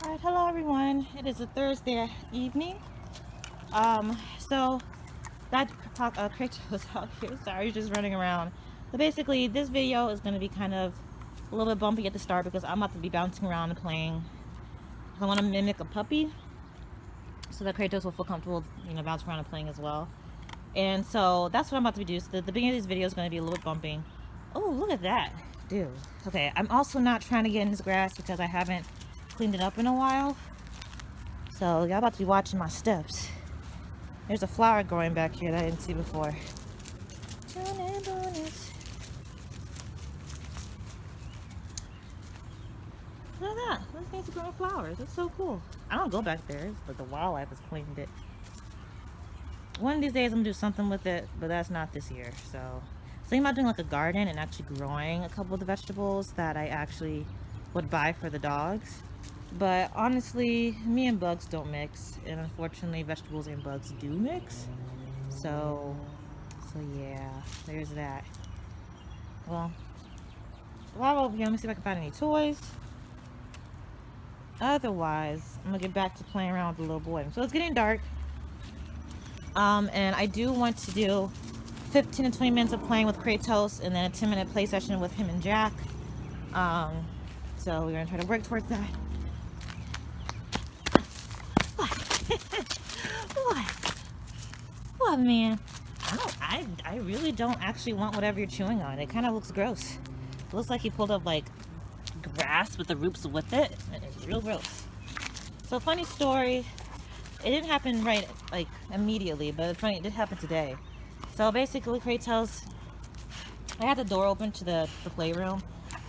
Alright, hello everyone. It is a Thursday evening. So that Kratos out here. Sorry, he's just running around. But basically, this video is going to be kind of a little bit bumpy at the start because I'm about to be bouncing around and playing. I want to mimic a puppy so that Kratos will feel comfortable, bouncing around and playing as well. And so that's what I'm about to do. So the beginning of this video is going to be a little bit bumping. Oh, look at that, dude. Okay, I'm also not trying to get in this grass because I haven't cleaned it up in a while. So y'all about to be watching my steps. There's a flower growing back here that I didn't see before. Look at that. Those things are growing flowers. That's so cool. I don't go back there, but the wildlife has claimed it. One of these days I'm gonna do something with it, but that's not this year. So thinking about doing like a garden and actually growing a couple of the vegetables that I actually would buy for the dogs. But honestly, me and bugs don't mix, and unfortunately vegetables and bugs do mix. So yeah, there's that. Well, while over here, let me see if I can find any toys. Otherwise, I'm gonna get back to playing around with the little boy. So it's getting dark. And I do want to do 15 to 20 minutes of playing with Kratos and then a 10-minute play session with him and Jack. So we're gonna try to work towards that. What, man? I really don't actually want whatever you're chewing on. It kind of looks gross. It looks like he pulled up like grass with the roots with it. It's real gross. So funny story. It didn't happen right like immediately, but it's funny, it did happen today. So basically Kratos, I had the door open to the playroom,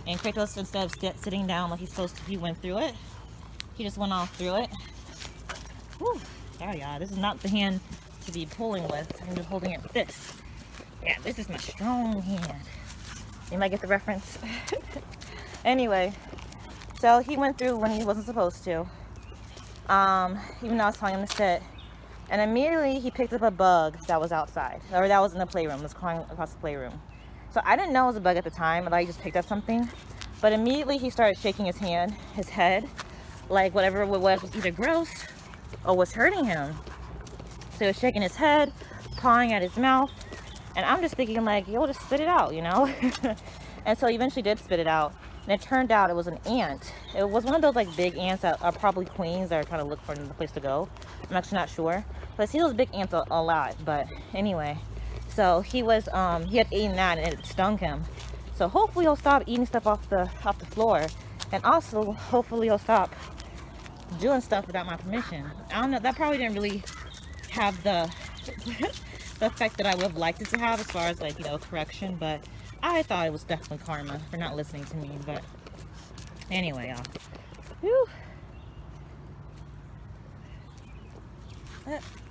and Kratos, instead of sitting down like he's supposed to, he went through it. He just went off through it. Whew. Sorry y'all, this is not the hand to be pulling with. I'm just holding it with this. Yeah, this is my strong hand. You might get the reference. Anyway, so he went through when he wasn't supposed to. Even though I was telling him to sit. And immediately he picked up a bug that was outside, or that was in the playroom, was crawling across the playroom. So I didn't know it was a bug at the time. I thought he just picked up something. But immediately he started shaking his head, like whatever it was either gross or was hurting him. So he was shaking his head, pawing at his mouth, and I'm just thinking like, yo, just spit it out, And so he eventually did spit it out, and it turned out it was an ant. It was one of those like big ants that are probably queens that are trying to look for another place to go. I'm actually not sure, but I see those big ants a lot. But anyway, so he had eaten that and it stung him. So hopefully he'll stop eating stuff off the floor, and also hopefully he'll stop doing stuff without my permission. I don't know, that probably didn't really have the the effect that I would have liked it to have as far as like, correction, but I thought it was definitely karma for not listening to me. But anyway, y'all. Whew.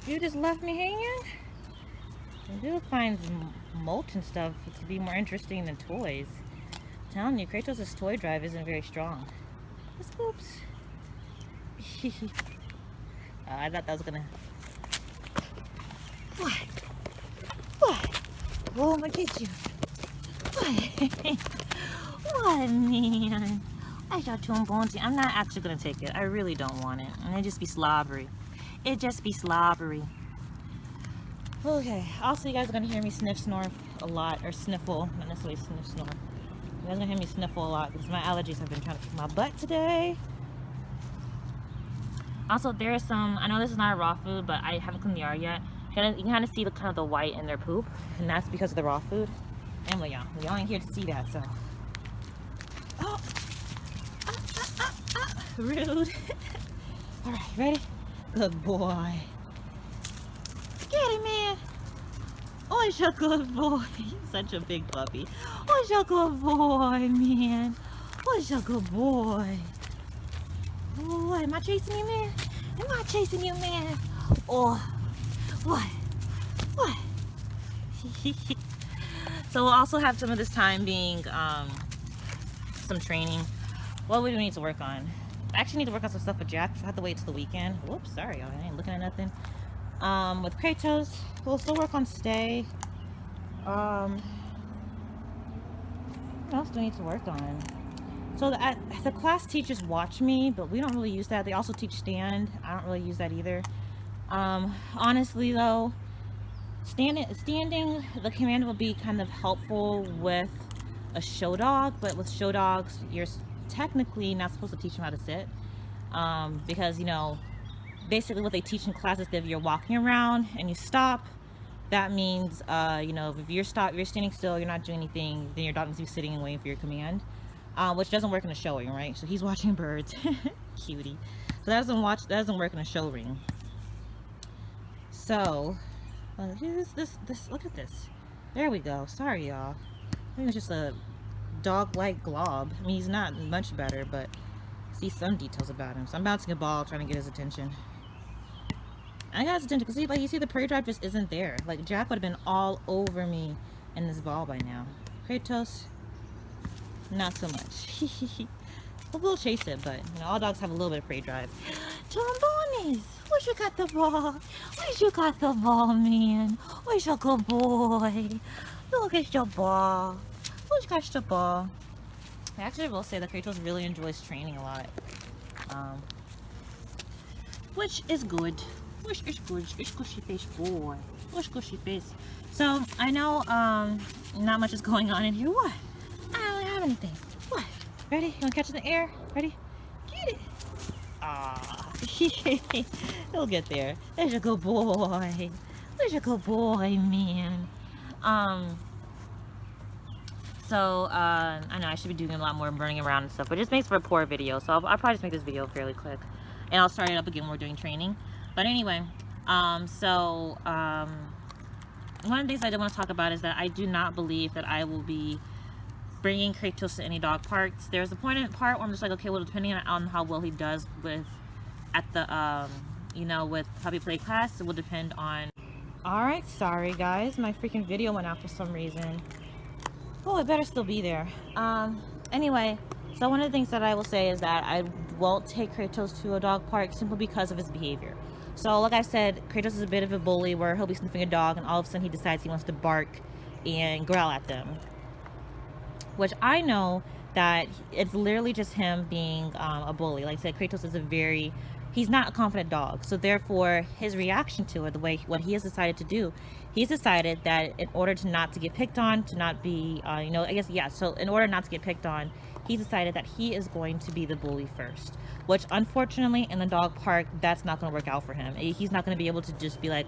You just left me hanging? I do find mulch and stuff to be more interesting than toys. I'm telling you, Kratos' toy drive isn't very strong. Just oops. I thought that was gonna... What? Oh, I'm gonna get you. What? What, man? I got too bonesy. I'm not actually gonna take it. I really don't want it. And it'd just be slobbery. It'd just be slobbery. Okay. Also, you guys are gonna hear me snore a lot, or sniffle. Not necessarily snore. You guys are gonna hear me sniffle a lot because my allergies have been trying to kick my butt today. Also, there is some, I know this is not a raw food, but I haven't cleaned the yard yet. You can kind of see the white in their poop, and that's because of the raw food. Anyway, y'all ain't here to see that, so. Oh. Rude. All right, ready? Good boy. Get him, man. Oh, he's a good boy. He's such a big puppy. Oh, he's a good boy, man. Oh, he's a good boy. Oh, am I chasing you, man? Am I chasing you, man? Oh, what? So we'll also have some of this time being some training. What do we need to work on? I actually need to work on some stuff with Jack. I have to wait till the weekend. Whoops, sorry, y'all. I ain't looking at nothing. With Kratos, we'll still work on stay. What else do we need to work on? So the class teachers watch me, but we don't really use that. They also teach stand. I don't really use that either. Honestly though, standing, the command will be kind of helpful with a show dog, but with show dogs, you're technically not supposed to teach them how to sit, because, you know, basically what they teach in class is that if you're walking around and you stop, that means, you know, if you're standing still, you're not doing anything, then your dog needs to be sitting and waiting for your command, which doesn't work in a show ring, right? So he's watching birds. Cutie. So that doesn't work in a show ring. So look at this. There we go. Sorry, y'all. I think it's just a dog-like glob. I mean, he's not much better, but see some details about him. So I'm bouncing a ball, trying to get his attention. I got his attention because, like, you see the prey drive just isn't there. Like, Jack would have been all over me in this ball by now. Kratos, not so much. We'll chase it, but, you know, all dogs have a little bit of prey drive. Trombones, where's you got the ball? Where's you got the ball, man? Where's your good boy? Look at your ball. Who's got the ball? I actually will say that Kratos really enjoys training a lot, which is good. Which is good. It's squishy face boy. Where's squishy face? So I know not much is going on in here. What? I don't have anything. What? Ready? You wanna catch it in the air? Ready? Get it. Ah, he'll get there. There's a good boy. There's a good boy, man. So, I know I should be doing a lot more running around and stuff, but it just makes for a poor video. So I'll probably just make this video fairly quick, and I'll start it up again when we're doing training. But anyway, one of the things I did want to talk about is that I do not believe that I will be bringing Kratos to any dog parks. There's a part where I'm just like, okay, well, depending on how well he does at the, you know, with puppy play class, it will depend on. Alright, sorry guys, my freaking video went out for some reason. Oh, it better still be there. Anyway, so one of the things that I will say is that I won't take Kratos to a dog park simply because of his behavior. So, like I said, Kratos is a bit of a bully where he'll be sniffing a dog and all of a sudden he decides he wants to bark and growl at them. Which I know that it's literally just him being a bully. Like I said, Kratos is he's not a confident dog. So therefore, his reaction to it, what he has decided to do, he's decided that in order to not to get picked on, to not be, you know, I guess, yeah, so in order not to get picked on, he's decided that he is going to be the bully first. Which, unfortunately, in the dog park, that's not going to work out for him. He's not going to be able to just be like,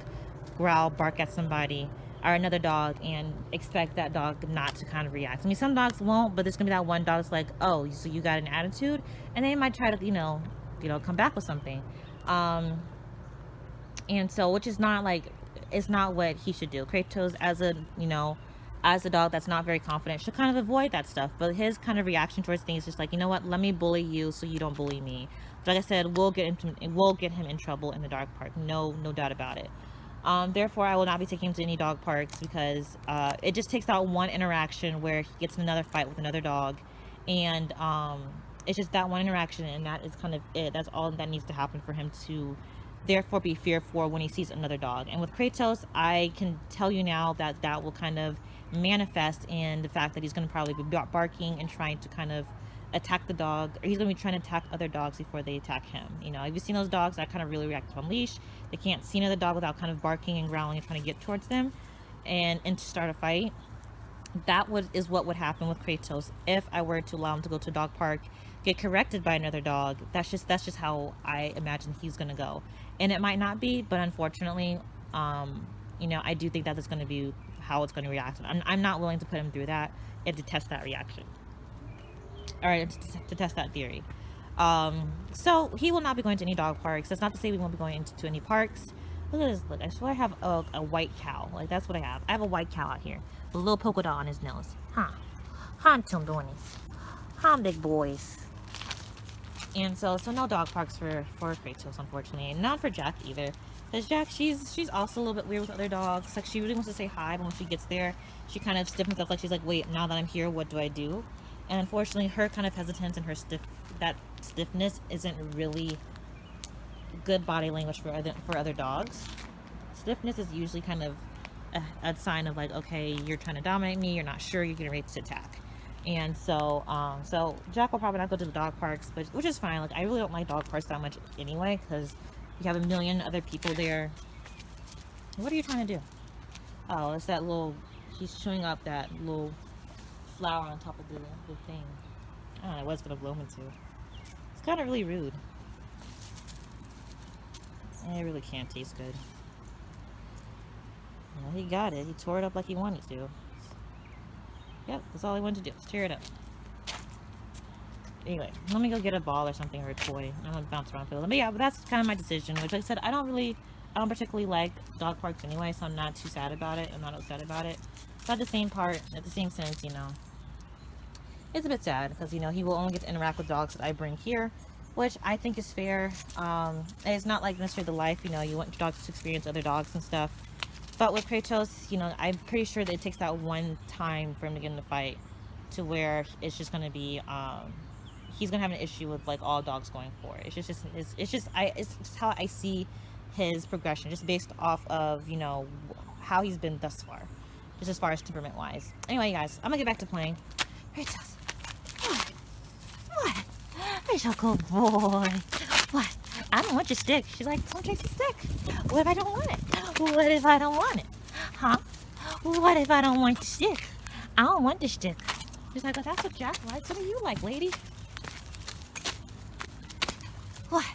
growl, bark at somebody or another dog and expect that dog not to kind of react. I mean, some dogs won't, but there's going to be that one dog that's like, oh, so you got an attitude? And they might try to, you know, come back with something. And so, which is not like, it's not what he should do. Kratos, as a dog that's not very confident, should kind of avoid that stuff. But his kind of reaction towards things is just like, you know what, let me bully you so you don't bully me. But like I said, we'll get him in trouble in the dog park. No doubt about it. Therefore, I will not be taking him to any dog parks because it just takes out one interaction where he gets in another fight with another dog, and it's just that one interaction, and that is kind of it. That's all that needs to happen for him to therefore be fearful when he sees another dog. And with Kratos, I can tell you now that that will kind of manifest in the fact that he's going to probably be barking and trying to kind of attack the dog, or he's going to be trying to attack other dogs before they attack him. You know, have you seen those dogs that kind of really react to on leash? They can't see another dog without kind of barking and growling and trying to get towards them and to start a fight. That is what would happen with Kratos if I were to allow him to go to a dog park, get corrected by another dog. That's just how I imagine he's going to go. And it might not be, but unfortunately, you know, I do think that that's going to be how it's going to react. I'm not willing to put him through that and to test that reaction. All right, to test that theory. So he will not be going to any dog parks. That's not to say we won't be going to any parks. Look at this. Look, I swear I have a white cow. Like, that's what I have. I have a white cow out here with a little polka dot on his nose. Huh? Chumdonis. Big boys. And so no dog parks for Kratos, unfortunately, and not for Jack either. Because Jack, she's also a little bit weird with other dogs. Like, she really wants to say hi, but when she gets there, she kind of stiffens up. Like, she's like, wait, now that I'm here, what do I do? And unfortunately, her kind of hesitance and her stiffness isn't really good body language for other dogs. Stiffness is usually kind of a sign of like, okay, you're trying to dominate me, you're not sure, you're getting ready to attack. And so so Jack will probably not go to the dog parks, but which is fine. Like, I really don't like dog parks that much anyway, because you have a million other people there. What are you trying to do? Oh, it's that little, he's chewing up that little flower on top of the thing. I don't know what's gonna blow him into. It's kind of really rude. And it really can't taste good. Well, he got it. He tore it up like he wanted to. Yep, that's all he wanted to do. Tear it up. Anyway, let me go get a ball or something, or a toy. I'm gonna bounce around for a little bit. Yeah, but that's kind of my decision. Which, like I said, I don't particularly like dog parks anyway, so I'm not too sad about it. I'm not upset about it. But at the same sense, you know, it's a bit sad because, you know, he will only get to interact with dogs that I bring here, which I think is fair. And it's not like necessarily the life, you know, you want your dogs to experience other dogs and stuff. But with Kratos, you know, I'm pretty sure that it takes that one time for him to get in the fight to where it's just going to be, he's going to have an issue with, like, all dogs going for it. It's just how I see his progression, just based off of, you know, how he's been thus far, just as far as temperament wise. Anyway, guys, I'm gonna get back to playing. Kratos, what? Rachel, good boy. What? I don't want your stick. She's like, don't take the stick. What if I don't want it? What if I don't want it? Huh? What if I don't want the stick? I don't want the stick. She's like, well, that's what Jack likes. What do you like, lady? What?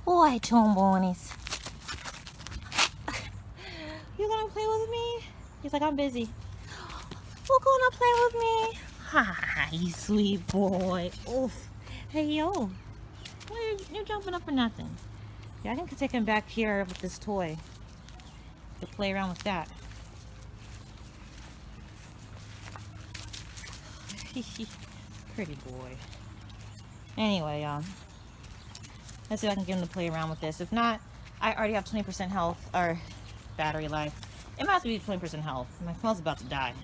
What, Tombonis? You gonna play with me? He's like, I'm busy. Who's gonna play with me? Hi, sweet boy. Oof. Hey, yo. You're jumping up for nothing. Yeah, I think I'll take him back here with this toy to play around with that. Pretty boy. Anyway, let's see if I can get him to play around with this. If not, I already have 20% health, or battery life. It might be 20% health. My phone's about to die.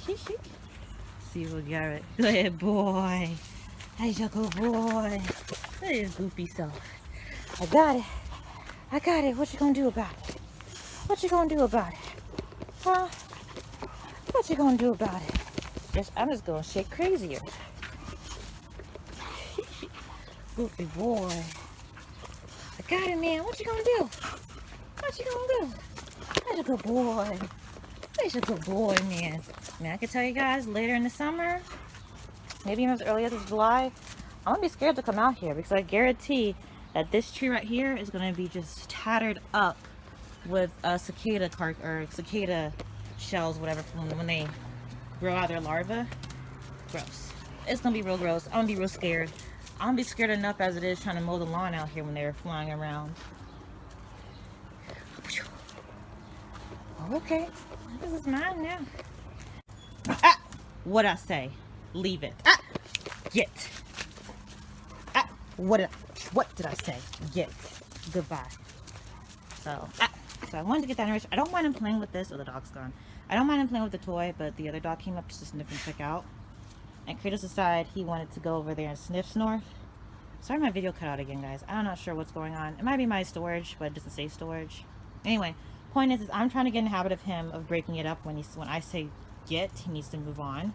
See if we got it. Good boy. Hey, your good boy. Look at his goofy self. I got it. I got it. What you gonna do about it? What you gonna do about it? Huh? What you gonna do about it? I'm just gonna shake crazier. Goofy boy. I got it, man. What you gonna do? What you gonna do? That's a good boy. That's a good boy, man. Man, I can tell you guys, later in the summer, maybe even as early as July, I'm gonna be scared to come out here because I guarantee that this tree right here is gonna be just tattered up with cicada shells, whatever, from when they grow out their larvae. Gross. It's gonna be real gross. I'm gonna be real scared. I'm gonna be scared enough as it is trying to mow the lawn out here when they're flying around. Okay, this is mine now. Ah! What'd I say? Leave it. Ah! Get. Ah! What did I say? Get. Goodbye. So I wanted to get that nourishment. I don't mind him playing with this. Oh, the dog's gone. I don't mind him playing with the toy, but the other dog came up just to sniff and check out. And Kratos decided he wanted to go over there and sniff snort. Sorry, my video cut out again, guys. I'm not sure what's going on. It might be my storage, but it doesn't say storage. Anyway, point is I'm trying to get in the habit of him of breaking it up when I say get, he needs to move on.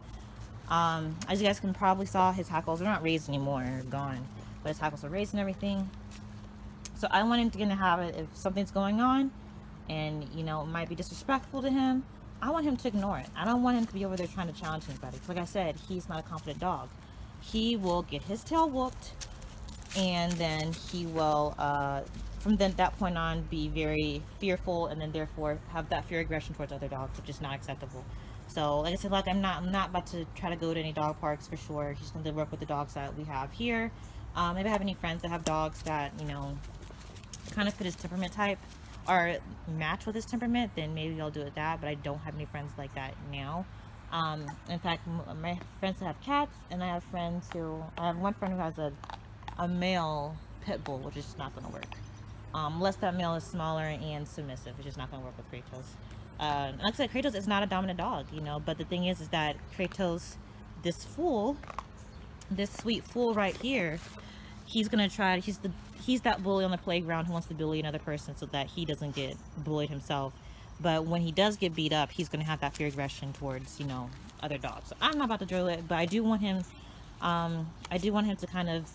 As you guys can probably saw, his hackles are not raised anymore, they're gone, but his hackles are raised and everything. So I want him to get in the habit if something's going on and, you know, it might be disrespectful to him, I want him to ignore it. I don't want him to be over there trying to challenge anybody. Like I said, he's not a confident dog. He will get his tail whooped, and then he will from then that point on be very fearful, and then therefore have that fear aggression towards other dogs, which is not acceptable. So like I said, like I'm not about to try to go to any dog parks for sure. He's going to work with the dogs that we have here. Maybe I have any friends that have dogs that, you know, kind of fit his temperament type or match with his temperament, then maybe I'll do it that, but I don't have any friends like that now. In fact, my friends that have cats, and I have friends who, I have one friend who has a male Pitbull, which is just not going to work. Unless that male is smaller and submissive, it's just not going to work with Kratos. Like I said, Kratos is not a dominant dog, you know, but the thing is that Kratos, this sweet fool right here, he's going to try, he's that bully on the playground who wants to bully another person so that he doesn't get bullied himself. But when he does get beat up, he's going to have that fear aggression towards, you know, other dogs. So I'm not about to drill it, but I do want him to kind of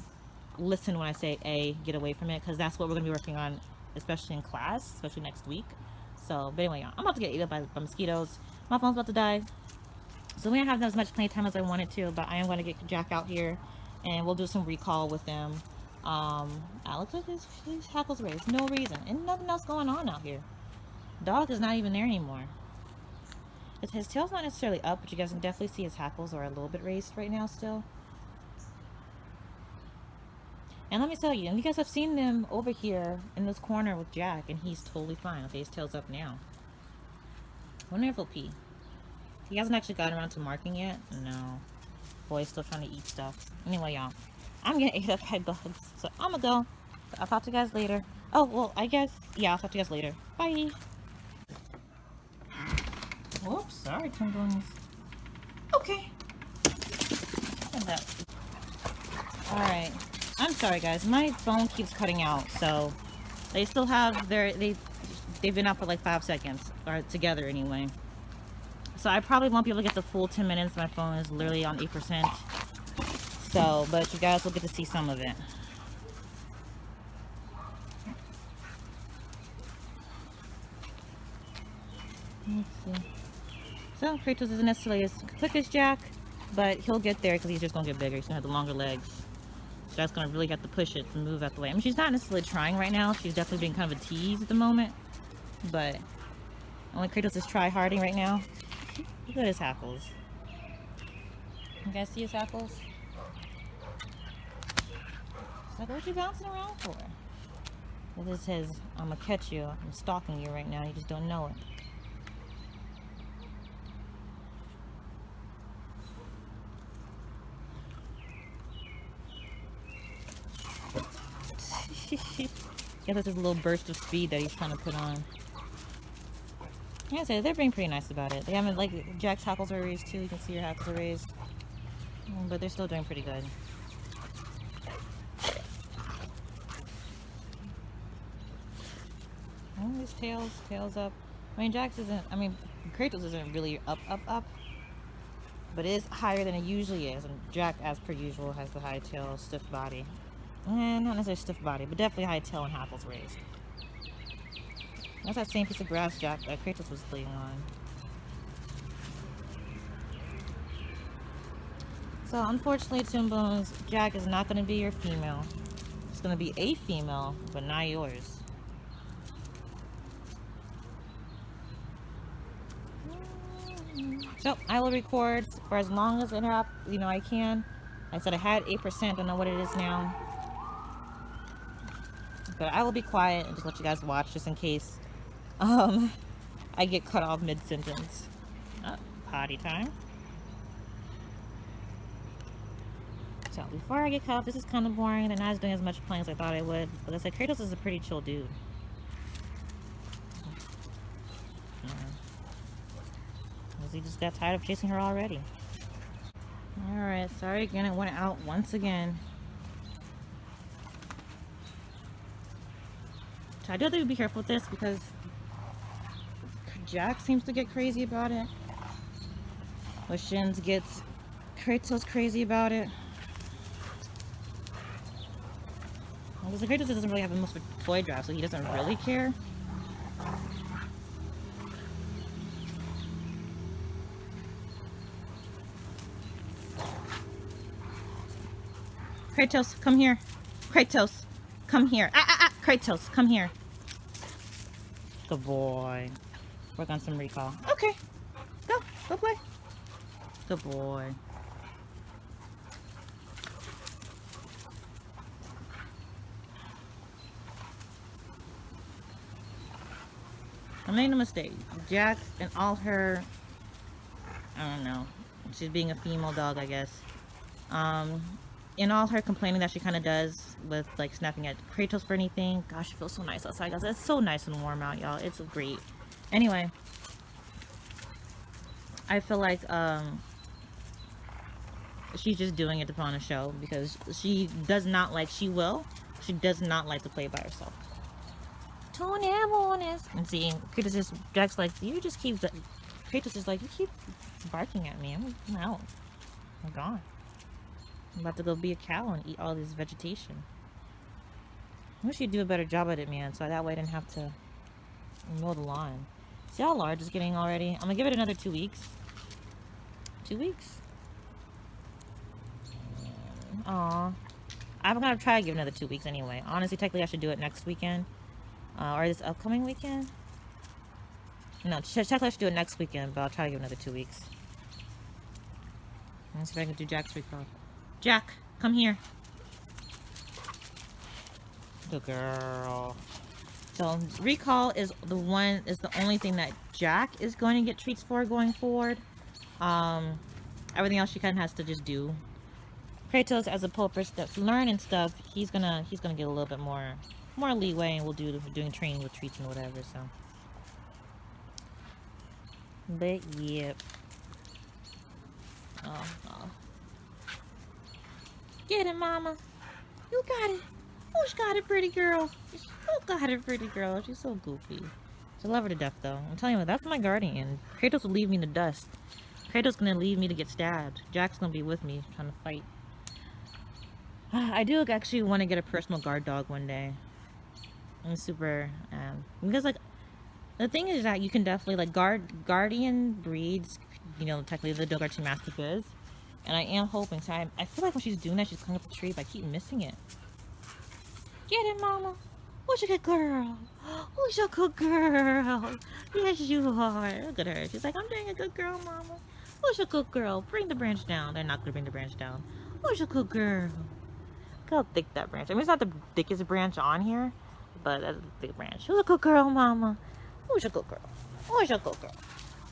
listen when I say A, get away from it, because that's what we're going to be working on, especially in class, especially next week. So, but anyway, I'm about to get eaten up by mosquitoes. My phone's about to die. So we don't have as much playtime as I wanted to, but I am going to get Jack out here, and we'll do some recall with him. Alex with his hackles raised, no reason, and nothing else going on out here. Dog is not even there anymore. His tail's not necessarily up, but you guys can definitely see his hackles are a little bit raised right now still. And let me tell you, and you guys have seen them over here in this corner with Jack, and he's totally fine. Okay, his tail's up now. I wonder if he'll pee. He hasn't actually gotten around to marking yet. No. Boy's still trying to eat stuff. Anyway, y'all, I'm getting ate up by bugs, so I'm gonna go. I'll talk to you guys later. Oh, well, I guess, yeah, I'll talk to you guys later. Bye. Whoops, sorry, Timberlands. Okay. Alright. I'm sorry, guys. My phone keeps cutting out, so they still have they've been up for like 5 seconds, or together anyway. So I probably won't be able to get the full 10 minutes. My phone is literally on 8%. So, but you guys will get to see some of it. Let's see. So Kratos isn't necessarily as quick as Jack, but he'll get there because he's just gonna get bigger. He's gonna have the longer legs. So that's gonna really have to push it to move out the way. I mean, she's not necessarily trying right now. She's definitely being kind of a tease at the moment, but only Kratos is try-harding right now. Look at his hackles. You guys see his hackles? It's like, what you bouncing around for? Well, this says, I'm gonna catch you. I'm stalking you right now. You just don't know it. Yeah, there's this little burst of speed that he's trying to put on. Like I said, they're being pretty nice about it. They haven't, like, Jack's hackles are raised too. You can see your hackles are raised. But they're still doing pretty good. Oh, his tail's up. I mean, Kratos isn't really up. But it is higher than it usually is. And Jack, as per usual, has the high tail, stiff body. Not necessarily stiff body, but definitely high tail and hackles raised. That's that same piece of grass Jack that Kratos was laying on. So unfortunately, Toon Bones, Jack is not going to be your female. It's going to be a female, but not yours. So I will record for as long as I can. I said I had 8%. Don't know what it is now. But I will be quiet and just let you guys watch, just in case I get cut off mid-sentence. Potty time. So before I get cut off, this is kind of boring. They're not doing as much playing as I thought I would. But I said, Kratos is a pretty chill dude. He just got tired of chasing her already. Alright, sorry again, it went out once again. So I do think we'd be careful with this because Jack seems to get crazy about it. Shins gets Kratos crazy about it. Because the Kratos doesn't really have the most toy drive, so he doesn't really care. Kratos, come here. Kratos, come here. Kratos, come here. Good boy. Work on some recall. Okay. Go play. Good boy. I made a mistake. Jack and all her, I don't know. She's being a female dog, I guess. In all her complaining that she kind of does with like snapping at Kratos for anything. Gosh, it feels so nice outside, guys. It's so nice and warm out, y'all. It's great. Anyway, I feel like she's just doing it to put on a show because she does not like to play by herself. Tonemones. And see, Kratos just, Jack's like, you just keep, Kratos is like, you keep barking at me. I'm out. I'm gone. I'm about to go be a cow and eat all this vegetation. I wish you'd do a better job at it, man, so that way I didn't have to mow the lawn. See how large it's getting already? I'm gonna give it another 2 weeks. 2 weeks? Aw. I'm gonna try to give it another 2 weeks anyway. Honestly, technically I should do it next weekend. Or this upcoming weekend? No, technically I should do it next weekend, but I'll try to give it another 2 weeks. Let's see if I can do Jack's recall. Jack, come here. Good girl. So recall is the only thing that Jack is going to get treats for going forward. Everything else she kind of has to just do. Kratos, as a pulper that's learning stuff, he's gonna get a little bit more leeway, and we'll doing training with treats and whatever. So, but yep. Oh. Get it, mama. You got it. Who's got it, pretty girl? You got it, pretty girl. She's so goofy. I love her to death, though. I'm telling you what, that's my guardian. Kratos will leave me to dust. Kratos gonna leave me to get stabbed. Jack's gonna be with me, trying to fight. I do actually want to get a personal guard dog one day. I'm super, because like, the thing is that you can definitely, like, guardian breeds, you know, technically the Dogo Argentino Mastiff is. And I am hoping, so I feel like when she's doing that, she's climbing up the tree, but I keep missing it. Get it, mama. Who's a good girl? Who's a good girl? Yes, you are. Look at her. She's like, I'm being a good girl, mama. Who's a good girl? Bring the branch down. They're not going to bring the branch down. Who's a good girl? Look how thick that branch. I mean, it's not the thickest branch on here, but that's a thick branch. Who's a good girl, mama? Who's a good girl? Who's a good girl?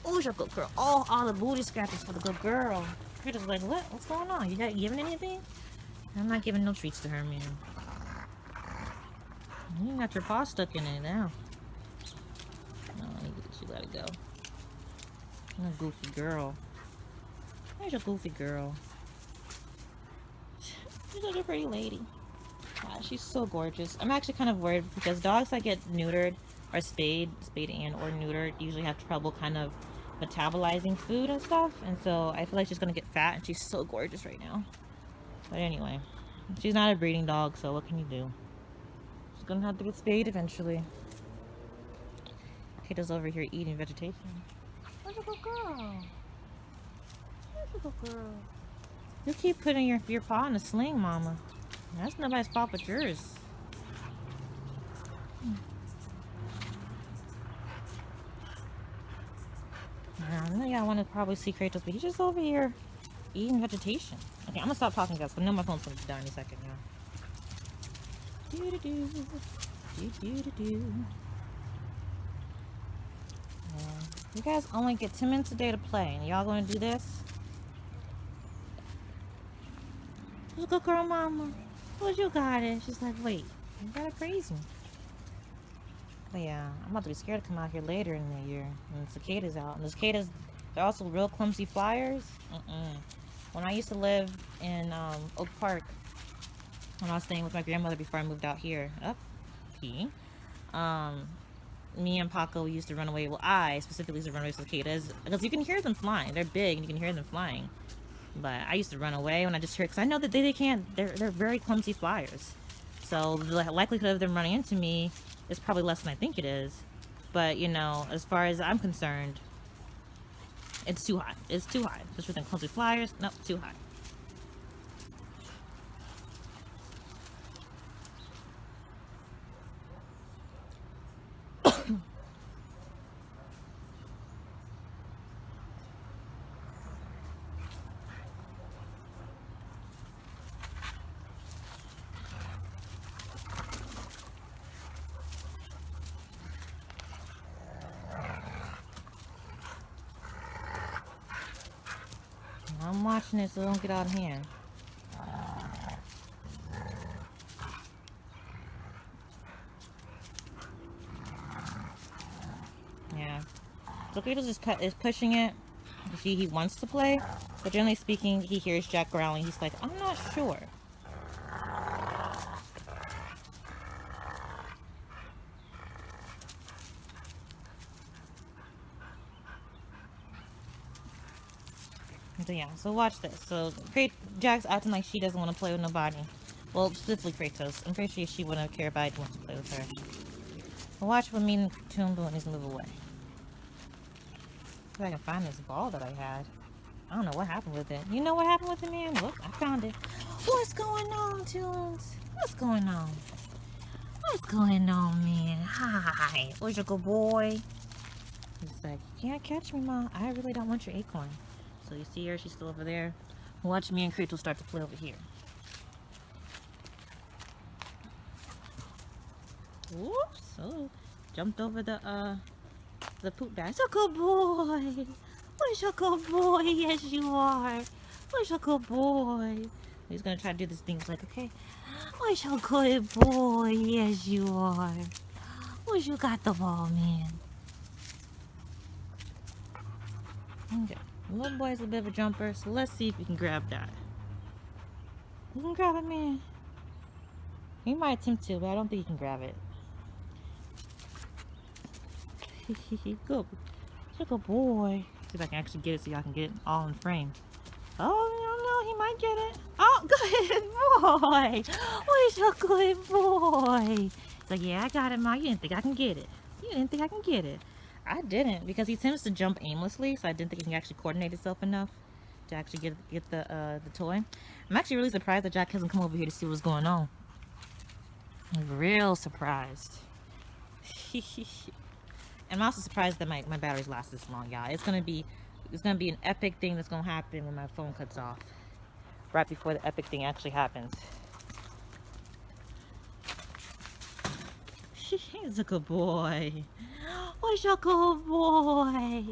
Who's a good girl? Oh, all the booty scratches for the good girl. You're just like, what? What's going on? You not giving anything? I'm not giving no treats to her, man. You got your paw stuck in it now. No, you let it go. You're a goofy girl. There's a goofy girl. She's such a pretty lady. Wow, she's so gorgeous. I'm actually kind of worried because dogs that get neutered or spayed and or neutered usually have trouble kind of metabolizing food and stuff. And so I feel like she's gonna get fat, and she's so gorgeous right now. But anyway, she's not a breeding dog, so what can you do? She's gonna have to get spayed eventually. Kato's over here eating vegetation. Where's a good girl? Where's a good girl? You keep putting your paw in a sling, mama. That's nobody's fault but yours. Yeah, I want to probably see Kratos, but he's just over here eating vegetation. Okay, I'm gonna stop talking, guys. I know my phone's gonna die in a second, yeah. You guys only get 10 minutes a day to play, and y'all gonna do this? Who's a good girl, mama? Who's you got it? She's like, wait, you gotta praise me. But yeah, I'm about to be scared to come out here later in the year when the cicadas out. And the cicadas, they're also real clumsy flyers. When I used to live in Oak Park, when I was staying with my grandmother before I moved out here, me and Paco used to run away. Well, I specifically used to run away from cicadas because you can hear them flying. They're big and you can hear them flying. But I used to run away when I just heard, because I know that they can't, they're very clumsy flyers. So the likelihood of them running into me is probably less than I think it is. But, you know, as far as I'm concerned, it's too high. It's too high. Just with them clumsy flyers, nope, too high. I'm watching it so don't get out of hand. Yeah. So Kratos is pushing it. See, he wants to play, but generally speaking, he hears Jack growling. He's like, I'm not sure. So yeah, so watch this. So Jack's acting like she doesn't want to play with nobody. Well, specifically Kratos. I'm pretty sure she wouldn't care if I want to play with her. But watch what me and Toombo and his move away. See if I can find this ball that I had. I don't know what happened with it. You know what happened with it, man? Look, I found it. What's going on, Toons? What's going on? What's going on, man? Hi. Where's your good boy? He's like, you can't catch me, Mom. I really don't want your acorn. So you see her? She's still over there. Watch me and Kratos start to play over here. Whoops! Oh, jumped over the poop bag. It's a good boy. Where's your good boy? Yes, you are. Where's your good boy? He's gonna try to do this thing. He's like, okay. Where's your good boy? Yes, you are. Where's you got the ball, man? Okay. The little boy's a bit of a jumper, so let's see if we can grab that. You can grab it, man. He might attempt to, but I don't think he can grab it. Good. Such a boy. See if I can actually get it so y'all can get it all in frame. Oh, no, he might get it. Oh, good boy. Where's your good boy? It's like, yeah, I got it, Ma. You didn't think I can get it. You didn't think I can get it. I didn't, because he tends to jump aimlessly, so I didn't think he can actually coordinate himself enough to actually get the toy. I'm actually really surprised that Jack hasn't come over here to see what's going on. I'm real surprised. And I'm also surprised that my batteries last this long, y'all. It's gonna be an epic thing that's gonna happen when my phone cuts off. Right before the epic thing actually happens. He's a good boy. Where's your good boy?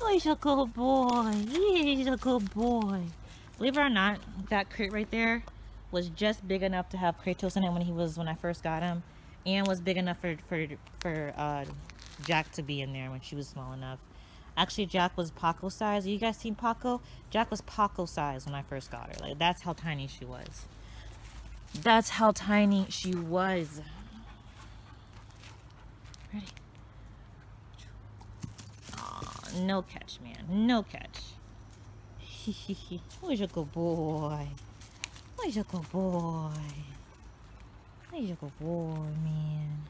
Where's your good boy? He's a good boy. Believe it or not, that crate right there was just big enough to have Kratos in it when I first got him, and was big enough for Jack to be in there when she was small enough. Actually, Jack was Paco size. You guys seen Paco? Jack was Paco size when I first got her. Like, that's how tiny she was. That's how tiny she was. Ready? Aw, no catch, man. No catch. Where's your good boy? Where's your good boy? Where's your good boy, man?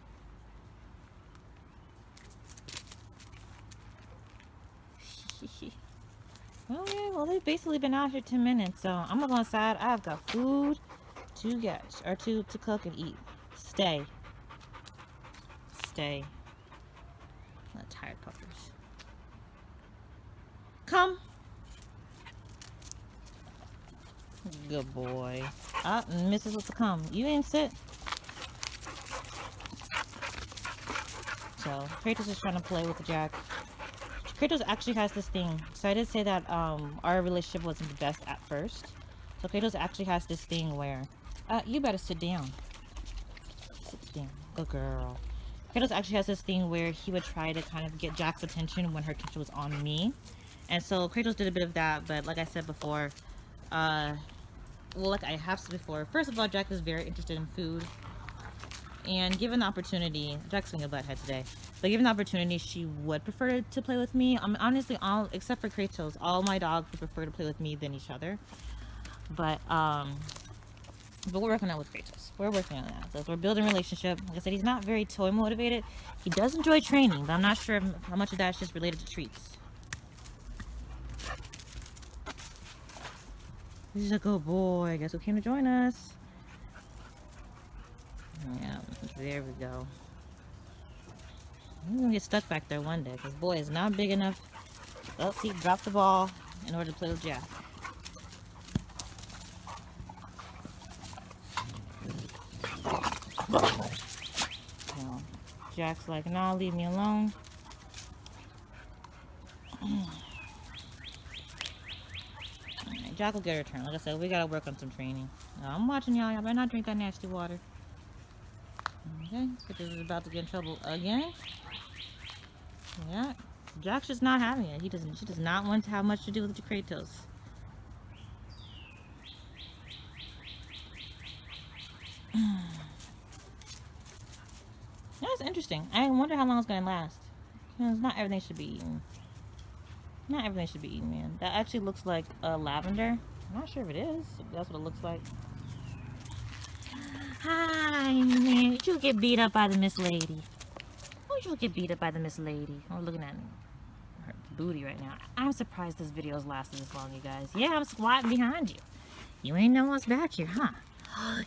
Okay, well, they've basically been out here 10 minutes, so I'm gonna go inside. I've got food to get, or to cook and eat. Stay. Stay. Not tired puppers. Come. Good boy. Ah, Mrs. wants to come. You ain't sit. So, Kratos is trying to play with the Jack. Kratos actually has this thing. So I did say that our relationship wasn't the best at first. So Kratos actually has this thing where, you better sit down. Sit down. Good girl. Kratos actually has this thing where he would try to kind of get Jack's attention when her attention was on me. And so Kratos did a bit of that, but like I said before, well, like I have said before, first of all, Jack is very interested in food. And given the opportunity, Jack's being a butthead today, but given the opportunity, she would prefer to play with me. Honestly, except for Kratos, all my dogs would prefer to play with me than each other. But we're working on it with Kratos. We're working on that. So we're building a relationship. Like I said, he's not very toy motivated. He does enjoy training, but I'm not sure how much of that is just related to treats. He's a good boy. Guess who came to join us? Yeah, there we go. I'm gonna get stuck back there one day because boy is not big enough. Oh, see, dropped the ball in order to play with Jack. Well, Jack's like, nah, leave me alone. Alright, Jack will get her turn. Like I said, we gotta work on some training. I'm watching y'all. Y'all better not drink that nasty water. Okay, Kratos is about to get in trouble again. Yeah, Jack's just not having it. She does not want to have much to do with the Kratos. That's interesting. I wonder how long it's gonna last. Not everything should be eaten. Not everything should be eaten, man. That actually looks like lavender. I'm not sure if it is. If that's what it looks like. Hi, man. Did you get beat up by the Miss Lady? Oh, you get beat up by the Miss Lady. I'm looking at her booty right now. I'm surprised this video's lasted this long, you guys. Yeah, I'm squatting behind you. You ain't know what's back here, huh?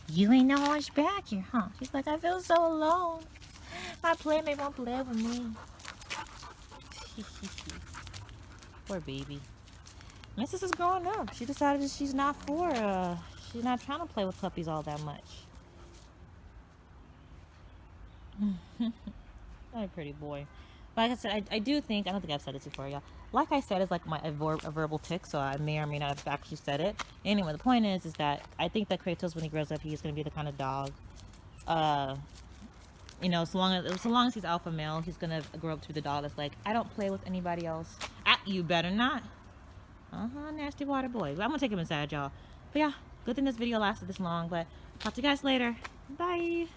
You ain't know what's back here, huh? She's like, I feel so alone. My playmate won't play with me. Poor baby. Mrs. is growing up. She decided that she's not she's not trying to play with puppies all that much. Not a pretty boy. But like I said, I do think, I don't think I've said this before, y'all. Like I said, it's like a verbal tick, so I may or may not have actually said it. Anyway, the point is that I think that Kratos, when he grows up, he's going to be the kind of dog, you know, so long as he's alpha male, he's going to grow up to be the dog that's like, I don't play with anybody else. You better not. Nasty water boy. But I'm going to take him inside, y'all. But yeah, good thing this video lasted this long, but talk to you guys later. Bye.